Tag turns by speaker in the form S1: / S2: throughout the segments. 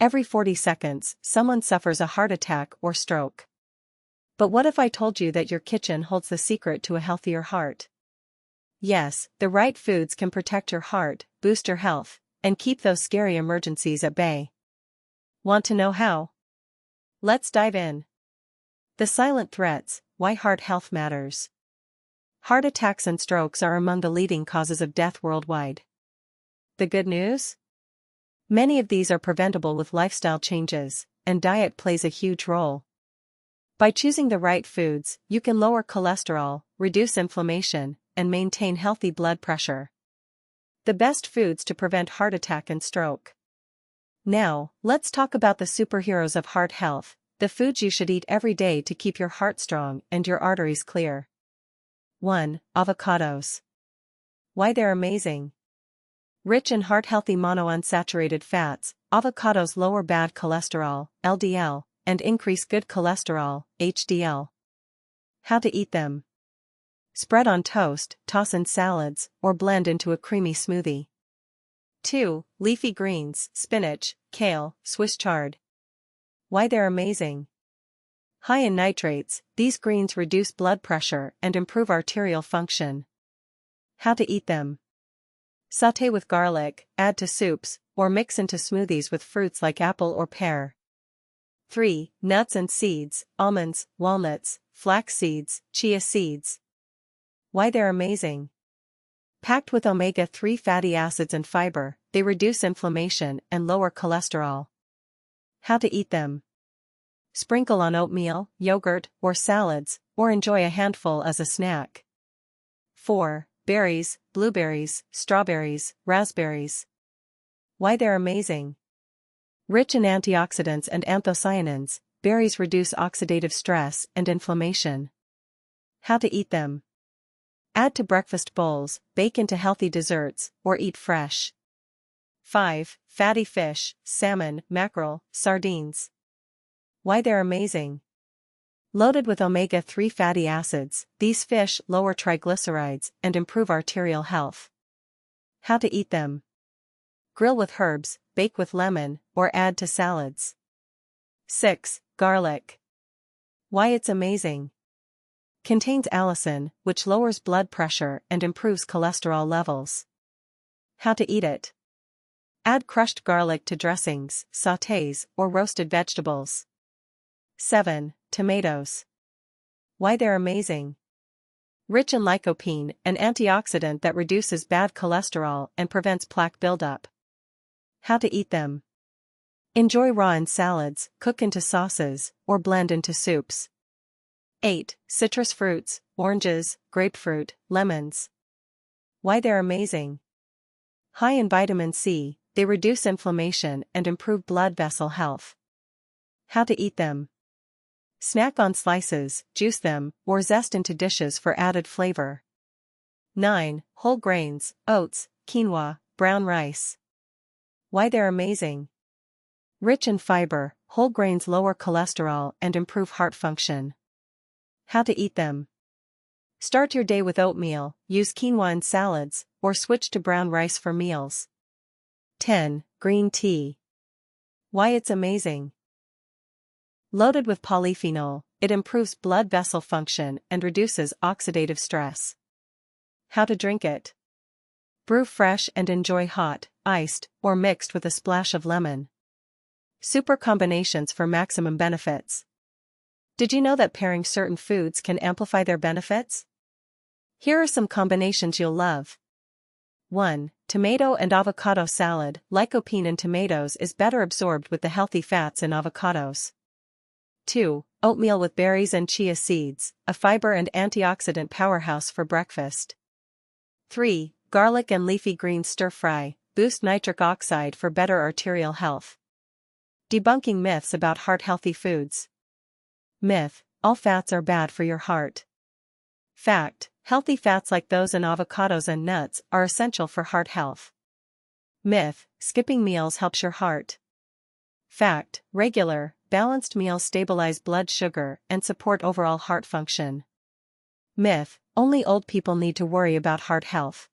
S1: Every 40 seconds, someone suffers a heart attack or stroke. But what if I told you that your kitchen holds the secret to a healthier heart? Yes, the right foods can protect your heart, boost your health, and keep those scary emergencies at bay. Want to know how? Let's dive in. The silent threats: why heart health matters. Heart attacks and strokes are among the leading causes of death worldwide. The good news? Many of these are preventable with lifestyle changes, and diet plays a huge role. By choosing the right foods, you can lower cholesterol, reduce inflammation, and maintain healthy blood pressure. The best foods to prevent heart attack and stroke. Now, let's talk about the superheroes of heart health, the foods you should eat every day to keep your heart strong and your arteries clear. 1. Avocados. Why they're amazing. Rich in heart-healthy monounsaturated fats, avocados lower bad cholesterol, LDL, and increase good cholesterol, HDL. How to eat them. Spread on toast, toss in salads, or blend into a creamy smoothie. 2. Leafy greens, spinach, kale, Swiss chard. Why they're amazing. High in nitrates, these greens reduce blood pressure and improve arterial function. How to eat them. Sauté with garlic, add to soups, or mix into smoothies with fruits like apple or pear. 3. Nuts and seeds, almonds, walnuts, flax seeds, chia seeds. Why they're amazing. Packed with omega-3 fatty acids and fiber, they reduce inflammation and lower cholesterol. How to eat them. Sprinkle on oatmeal, yogurt, or salads, or enjoy a handful as a snack. 4. Berries, blueberries, strawberries, raspberries. Why they're amazing. Rich in antioxidants and anthocyanins, berries reduce oxidative stress and inflammation. How to eat them. Add to breakfast bowls, bake into healthy desserts, or eat fresh. 5. Fatty fish, salmon, mackerel, sardines. Why they're amazing. Loaded with omega-3 fatty acids, these fish lower triglycerides and improve arterial health. How to eat them. Grill with herbs, bake with lemon, or add to salads. 6. Garlic. Why it's amazing. Contains allicin, which lowers blood pressure and improves cholesterol levels. How to eat it. Add crushed garlic to dressings, sautés, or roasted vegetables. 7. Tomatoes. Why they're amazing. Rich in lycopene, an antioxidant that reduces bad cholesterol and prevents plaque buildup. How to eat them. Enjoy raw in salads, cook into sauces, or blend into soups. 8. Citrus fruits, oranges, grapefruit, lemons. Why they're amazing. High in vitamin C, they reduce inflammation and improve blood vessel health. How to eat them. Snack on slices, juice them, or zest into dishes for added flavor. 9. Whole grains, oats, quinoa, brown rice. Why they're amazing. Rich in fiber, whole grains lower cholesterol and improve heart function. How to eat them. Start your day with oatmeal, use quinoa in salads, or switch to brown rice for meals. 10. Green tea. Why it's amazing. Loaded with polyphenol, it improves blood vessel function and reduces oxidative stress. How to drink it. Brew fresh and enjoy hot, iced, or mixed with a splash of lemon. Super combinations for maximum benefits. Did you know that pairing certain foods can amplify their benefits? Here are some combinations you'll love. 1. Tomato and avocado salad. Lycopene in tomatoes is better absorbed with the healthy fats in avocados. 2. Oatmeal with berries and chia seeds, a fiber and antioxidant powerhouse for breakfast. 3. Garlic and leafy greens stir-fry, boost nitric oxide for better arterial health. Debunking myths about heart-healthy foods. Myth: all fats are bad for your heart. Fact: healthy fats like those in avocados and nuts are essential for heart health. Myth: skipping meals helps your heart. Fact: regular, balanced meals stabilize blood sugar and support overall heart function. Myth: only old people need to worry about heart health.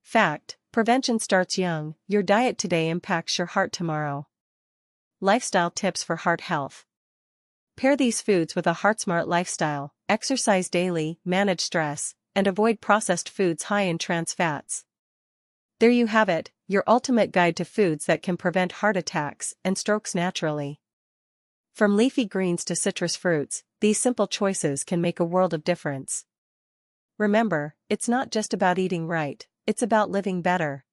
S1: Fact: prevention starts young, your diet today impacts your heart tomorrow. lifestyle tips for heart health. Pair these foods with a heart-smart lifestyle, exercise daily, manage stress, and avoid processed foods high in trans fats. There you have it, your ultimate guide to foods that can prevent heart attacks and strokes naturally. From leafy greens to citrus fruits, these simple choices can make a world of difference. Remember, it's not just about eating right, it's about living better.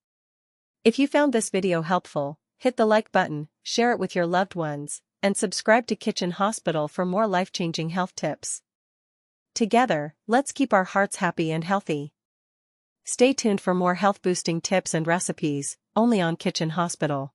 S1: If you found this video helpful, hit the like button, share it with your loved ones, and subscribe to Kitchen Hospital for more life-changing health tips. Together, let's keep our hearts happy and healthy. Stay tuned for more health-boosting tips and recipes, only on Kitchen Hospital.